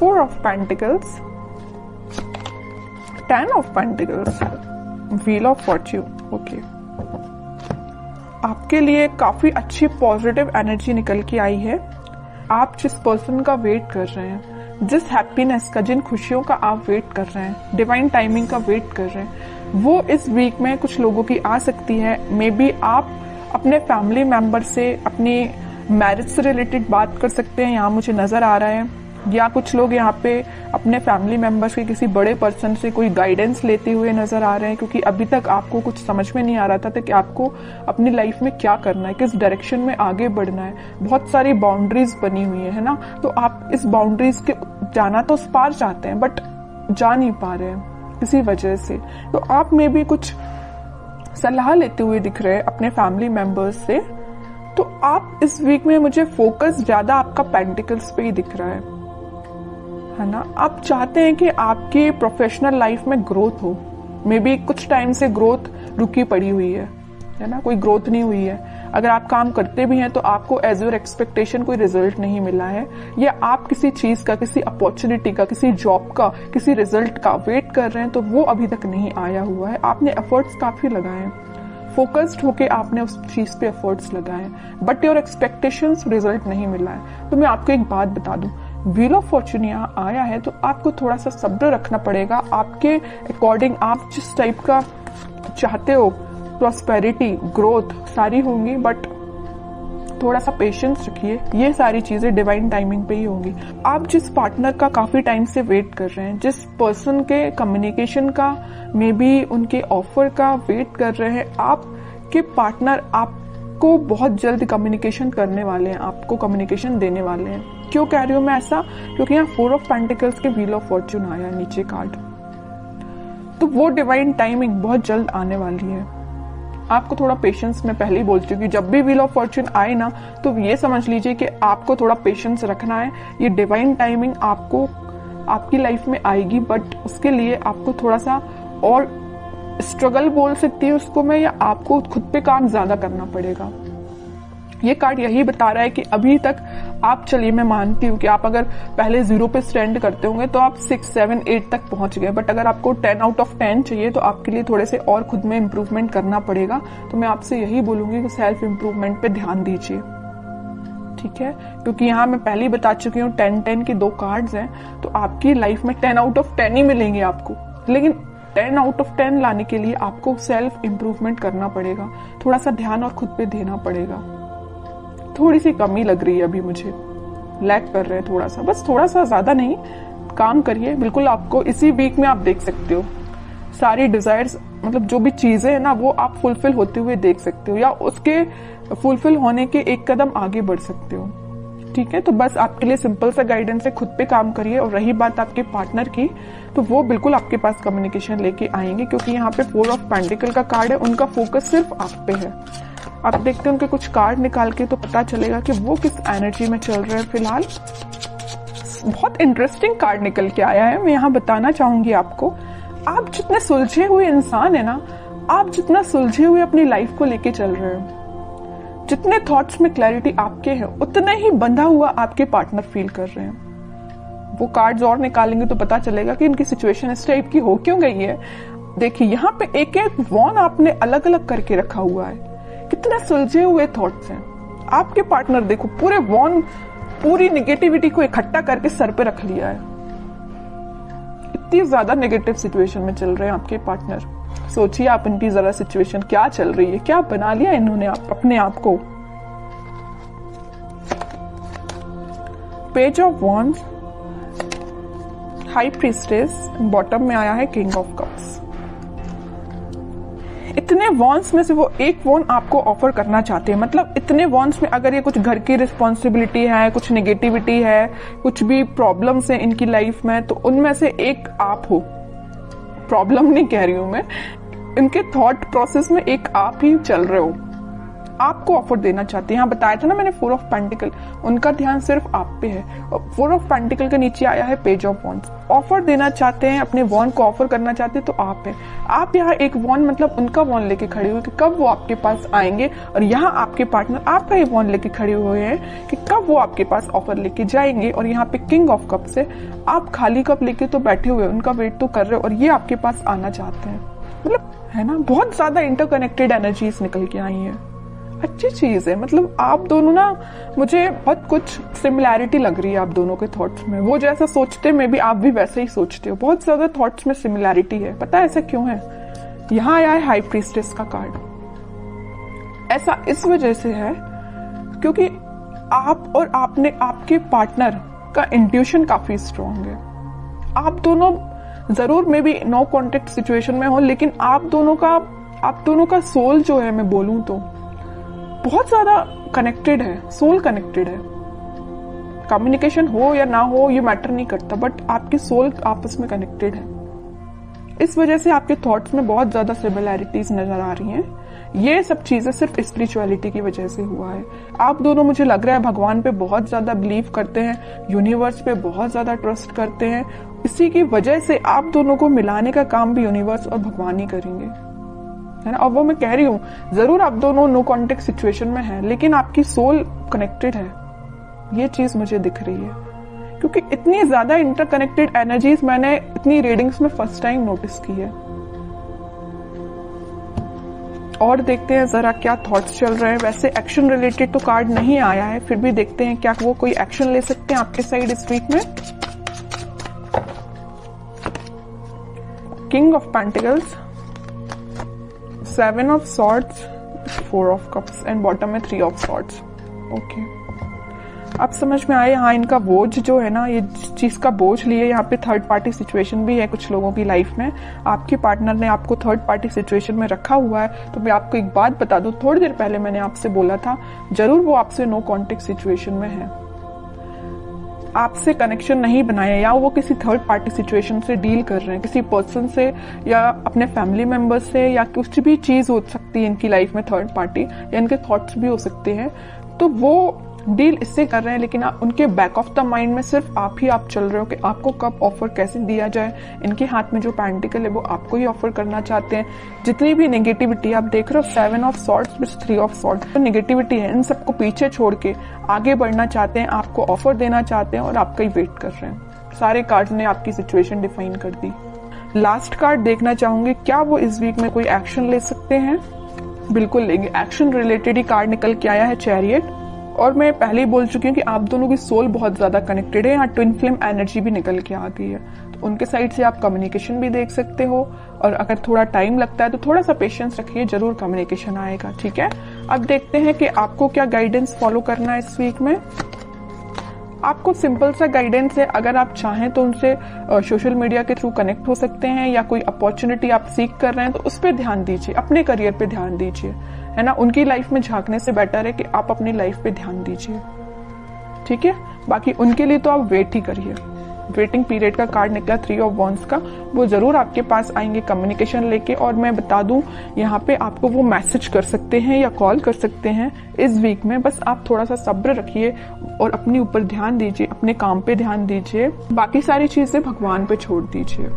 4 of pentacles, 10 of pentacles, wheel of Fortune. Okay, आपके लिए काफी अच्छी पॉजिटिव एनर्जी निकल के आई है। आप जिस पर्सन का वेट कर रहे हैं, जिस हैप्पीनेस का, जिन खुशियों का आप वेट कर रहे हैं, डिवाइन टाइमिंग का वेट कर रहे हैं, वो इस वीक में कुछ लोगों की आ सकती है। मे बी आप अपने फैमिली मेंबर से अपनी मैरिज से रिलेटेड बात कर सकते हैं, यहाँ मुझे नजर आ रहा है। या कुछ लोग यहाँ पे अपने फैमिली मेंबर्स के किसी बड़े पर्सन से कोई गाइडेंस लेते हुए नजर आ रहे हैं, क्योंकि अभी तक आपको कुछ समझ में नहीं आ रहा था कि आपको अपनी लाइफ में क्या करना है, किस डायरेक्शन में आगे बढ़ना है। बहुत सारी बाउंड्रीज बनी हुई है ना, तो आप इस बाउंड्रीज के जाना तो उस पार चाहते हैं, बट जा नहीं पा रहे हैं किसी वजह से। तो आप में भी कुछ सलाह लेते हुए दिख रहे हैं अपने फैमिली मेंबर्स से। तो आप इस वीक में, मुझे फोकस ज्यादा आपका पेंटिकल्स पे ही दिख रहा है ना। आप चाहते हैं कि आपकी प्रोफेशनल लाइफ में ग्रोथ हो। मे बी कुछ टाइम से ग्रोथ रुकी पड़ी हुई है ना, कोई ग्रोथ नहीं हुई है। अगर आप काम करते भी हैं तो आपको एज योर एक्सपेक्टेशन कोई रिजल्ट नहीं मिला है, या आप किसी चीज का, किसी अपॉर्चुनिटी का, किसी जॉब का, किसी रिजल्ट का वेट कर रहे हैं तो वो अभी तक नहीं आया हुआ है। आपने एफर्ट्स काफी लगाए हैं, फोकस्ड होके आपने उस चीज पे एफर्ट्स लगाए हैं, बट योर एक्सपेक्टेशंस रिजल्ट नहीं मिला है। तो मैं आपको एक बात बता दूं, व्हील ऑफ फॉर्च्यून यहाँ आया है तो आपको थोड़ा सा सब्र रखना पड़ेगा। आपके अकॉर्डिंग आप जिस टाइप का चाहते हो, प्रॉस्पेरिटी, ग्रोथ सारी होंगी, बट थोड़ा सा पेशेंस रखिए। ये सारी चीजें डिवाइन टाइमिंग पे ही होंगी। आप जिस पार्टनर का काफी टाइम से वेट कर रहे हैं, जिस पर्सन के कम्युनिकेशन का, मे बी उनके ऑफर का वेट कर रहे हैं, आपके पार्टनर आपको बहुत जल्द कम्युनिकेशन करने वाले हैं, आपको कम्युनिकेशन देने वाले हैं। क्यों कह रही हूं मैं ऐसा? क्योंकि यहाँ 4 ऑफ पेंटिकल्स के व्हील ऑफ फॉर्च्यून आया नीचे कार्ड, तो वो डिवाइन टाइमिंग बहुत जल्द आने वाली है। आपको थोड़ा पेशेंस, मैं पहले ही बोल चुकी हूँ, जब भी व्हील ऑफ फॉर्च्यून आए ना तो ये समझ लीजिए कि आपको थोड़ा पेशेंस रखना है। ये डिवाइन टाइमिंग आपको आपकी लाइफ में आएगी, बट उसके लिए आपको थोड़ा सा और स्ट्रगल बोल सकती है उसको मैं, या आपको खुद पे काम ज्यादा करना पड़ेगा। ये कार्ड यही बता रहा है कि अभी तक आप, चलिए मैं मानती हूँ कि आप अगर पहले 0 पे स्टैंड करते होंगे तो आप 6, 7, 8 तक पहुंच गए, बट अगर आपको 10 आउट ऑफ 10 चाहिए तो आपके लिए थोड़े से और खुद में इंप्रूवमेंट करना पड़ेगा। तो मैं आपसे यही बोलूंगी कि सेल्फ इंप्रूवमेंट पे ध्यान दीजिए, ठीक है? क्योंकि यहाँ मैं पहले ही बता चुकी हूँ 10-10 के 2 कार्ड्स हैं, तो आपकी लाइफ में 10 आउट ऑफ 10 ही मिलेंगे आपको, लेकिन 10 आउट ऑफ 10 लाने के लिए आपको सेल्फ इंप्रूवमेंट करना पड़ेगा, थोड़ा सा ध्यान और खुद पे देना पड़ेगा। थोड़ी सी कमी लग रही है अभी मुझे, लैक कर रहे हैं थोड़ा सा, बस थोड़ा सा, ज्यादा नहीं। काम करिए, बिल्कुल आपको इसी वीक में आप देख सकते हो सारी डिजायर्स, मतलब जो भी चीजें है ना वो आप फुलफिल होते हुए देख सकते हो, या उसके फुलफिल होने के एक कदम आगे बढ़ सकते हो, ठीक है? तो बस आपके लिए सिंपल सा गाइडेंस है, खुद पे काम करिए। और रही बात आपके पार्टनर की, तो वो बिल्कुल आपके पास कम्युनिकेशन लेके आएंगे, क्योंकि यहाँ पे 4 ऑफ पेंटिकल का कार्ड है, उनका फोकस सिर्फ आप पे है। आप देखते हैं उनके कुछ कार्ड निकाल के तो पता चलेगा कि वो किस एनर्जी में चल रहे हैं फिलहाल। बहुत इंटरेस्टिंग कार्ड निकल के आया है, मैं यहाँ बताना चाहूंगी आपको। आप जितने सुलझे हुए इंसान है ना, आप जितना सुलझे हुए अपनी लाइफ को लेके चल रहे हैं, जितने थॉट्स में क्लैरिटी आपके हैं, उतना ही बंधा हुआ आपके पार्टनर फील कर रहे हैं। वो कार्ड्स और निकालेंगे तो पता चलेगा कि इनकी सिचुएशन इस टाइप की हो क्यों गई है। देखिए यहाँ पे एक एक वॉन आपने अलग अलग करके रखा हुआ है, कितने सुलझे हुए थॉट्स हैं आपके पार्टनर। देखो पूरे वॉन, पूरी नेगेटिविटी को इकट्ठा करके सर पे रख लिया है। इतनी ज्यादा नेगेटिव सिचुएशन में चल रहे हैं आपके पार्टनर। सोचिए आप इनकी जरा सिचुएशन क्या चल रही है, क्या बना लिया इन्होंने अपने आप को। Page of wands, high priestess, bottom में आया है किंग ऑफ कप्स। इतने वॉन्स में से वो एक वॉन आपको ऑफर करना चाहते हैं। मतलब इतने वॉन्स में अगर ये कुछ घर की रिस्पॉन्सिबिलिटी है, कुछ नेगेटिविटी है, कुछ भी प्रॉब्लम्स है इनकी लाइफ में, तो उनमें से एक आप हो। प्रॉब्लम नहीं कह रही हूं मैं, इनके थॉट प्रोसेस में एक आप ही चल रहे हो, आपको ऑफर देना चाहते हैं। यहाँ बताया था ना मैंने 4 ऑफ पेंटिकल, उनका ध्यान सिर्फ आप पे है। 4 ऑफ पेंटिकल के नीचे आया है पेज ऑफ वॉन्ड्स। ऑफर देना चाहते हैं, अपने वॉन्ड को ऑफर करना चाहते हैं तो आप है। आप यहाँ एक वॉन्ड मतलब उनका वॉन्ड लेके खड़े हुए कि कब वो आपके पास आएंगे, और यहाँ आपके पार्टनर आपका ही वॉन्ड लेके खड़े हुए हैं कि कब वो आपके पास ऑफर लेके जाएंगे। और यहाँ पे किंग ऑफ कप्स है, आप खाली कप लेके तो बैठे हुए, उनका वेट तो कर रहे हो और ये आपके पास आना चाहते हैं। मतलब है ना, बहुत ज्यादा इंटरकनेक्टेड एनर्जीज निकल के आई है। अच्छी चीज है, मतलब आप दोनों ना, मुझे बहुत कुछ सिमिलैरिटी लग रही है आप दोनों के थॉट्स में। वो जैसा सोचते मे भी आप भी वैसे ही सोचते हो, बहुत ज्यादा थॉट्स में सिमिलैरिटी है। पता है ऐसा क्यों है? यहाँ आया है हाई प्रीस्टेस का कार्ड। ऐसा इस वजह से है क्योंकि आप और आपके पार्टनर का इंट्यूशन काफी स्ट्रांग है। आप दोनों जरूर maybe no contact situation में हो, लेकिन आप दोनों का सोल जो है, मैं बोलूं तो बहुत ज्यादा कनेक्टेड है, सोल कनेक्टेड है। कम्युनिकेशन हो या ना हो ये मैटर नहीं करता, बट आपके सोल आपस में कनेक्टेड है। इस वजह से आपके थॉट्स में बहुत ज्यादा सिमिलैरिटीज नजर आ रही हैं। ये सब चीजें सिर्फ स्पिरिचुअलिटी की वजह से हुआ है। आप दोनों मुझे लग रहा है भगवान पे बहुत ज्यादा बिलीव करते हैं, यूनिवर्स पे बहुत ज्यादा ट्रस्ट करते हैं। इसी की वजह से आप दोनों को मिलाने का काम भी यूनिवर्स और भगवान ही करेंगे, है ना। और वो मैं कह रही हूँ, जरूर आप दोनों नो कॉन्टेक्ट सिचुएशन में हैं, लेकिन आपकी सोल कनेक्टेड है। ये चीज मुझे दिख रही है क्योंकि इतनी ज्यादा इंटरकनेक्टेड एनर्जीज मैंने इतनी रीडिंग्स में फर्स्ट टाइम नोटिस की है। और देखते हैं जरा क्या थॉट्स चल रहे हैं। वैसे एक्शन रिलेटेड तो कार्ड नहीं आया है, फिर भी देखते हैं क्या वो कोई एक्शन ले सकते हैं आपके साइड इस वीक में। King of pentacles, 7 of swords, 4 of cups and bottom में 3 ऑफ सॉर्ड्स। ओके, अब समझ में आए। हाँ, इनका बोझ जो है ना, ये चीज का बोझ लिए, यहाँ पे थर्ड पार्टी सिचुएशन भी है कुछ लोगों की लाइफ में। आपके पार्टनर ने आपको थर्ड पार्टी सिचुएशन में रखा हुआ है। तो मैं आपको एक बात बता दूं, थोड़ी देर पहले मैंने आपसे बोला था, जरूर वो आपसे नो कॉन्टेक्ट सिचुएशन में है, आपसे कनेक्शन नहीं बनाया, या वो किसी थर्ड पार्टी सिचुएशन से डील कर रहे हैं, किसी पर्सन से या अपने फैमिली मेंबर से, या कुछ भी चीज हो सकती है इनकी लाइफ में थर्ड पार्टी, या इनके थॉट्स भी हो सकते हैं। तो वो डील इससे कर रहे हैं, लेकिन उनके बैक ऑफ द माइंड में सिर्फ आप ही आप चल रहे हो कि आपको कब ऑफर कैसे दिया जाए। इनके हाथ में जो पेंटिकल है वो आपको ही ऑफर करना चाहते हैं। जितनी भी नेगेटिविटी आप देख रहे हो, 7 of swords with 3 of swords, तो नेगेटिविटी है, इन सबको पीछे छोड़ के आगे बढ़ना चाहते हैं, आपको ऑफर देना चाहते हैं और आपका ही वेट कर रहे हैं। सारे कार्ड्स ने आपकी सिचुएशन डिफाइन कर दी। लास्ट कार्ड देखना चाहूंगी, क्या वो इस वीक में कोई एक्शन ले सकते हैं? बिल्कुल लेंगे। एक्शन रिलेटेड ही कार्ड निकल के आया है, चैरियट। और मैं पहले ही बोल चुकी हूँ कि आप दोनों की सोल बहुत ज्यादा कनेक्टेड है। यहाँ ट्विन फ्लेम एनर्जी भी निकल के आ गई है, तो उनके साइड से आप कम्युनिकेशन भी देख सकते हो। और अगर थोड़ा टाइम लगता है तो थोड़ा सा पेशेंस रखिए, जरूर कम्युनिकेशन आएगा, ठीक है। अब देखते हैं कि आपको क्या गाइडेंस फॉलो करना है इस वीक में। आपको सिंपल सा गाइडेंस है, अगर आप चाहें तो उनसे सोशल मीडिया के थ्रू कनेक्ट हो सकते हैं, या कोई अपॉर्चुनिटी आप सीख कर रहे हैं तो उस पर ध्यान दीजिए, अपने करियर पे ध्यान दीजिए, है ना। उनकी लाइफ में झांकने से बेटर है कि आप अपनी लाइफ पे ध्यान दीजिए, ठीक है। बाकी उनके लिए तो आप वेट ही करिए। वेटिंग पीरियड का कार्ड निकला 3 ऑफ वॉन्ड्स का, वो जरूर आपके पास आएंगे कम्युनिकेशन लेके। और मैं बता दूं, यहाँ पे आपको वो मैसेज कर सकते हैं या कॉल कर सकते हैं इस वीक में। बस आप थोड़ा सा सब्र रखिए और अपने ऊपर ध्यान दीजिए, अपने काम पे ध्यान दीजिए, बाकी सारी चीजें भगवान पे छोड़ दीजिए।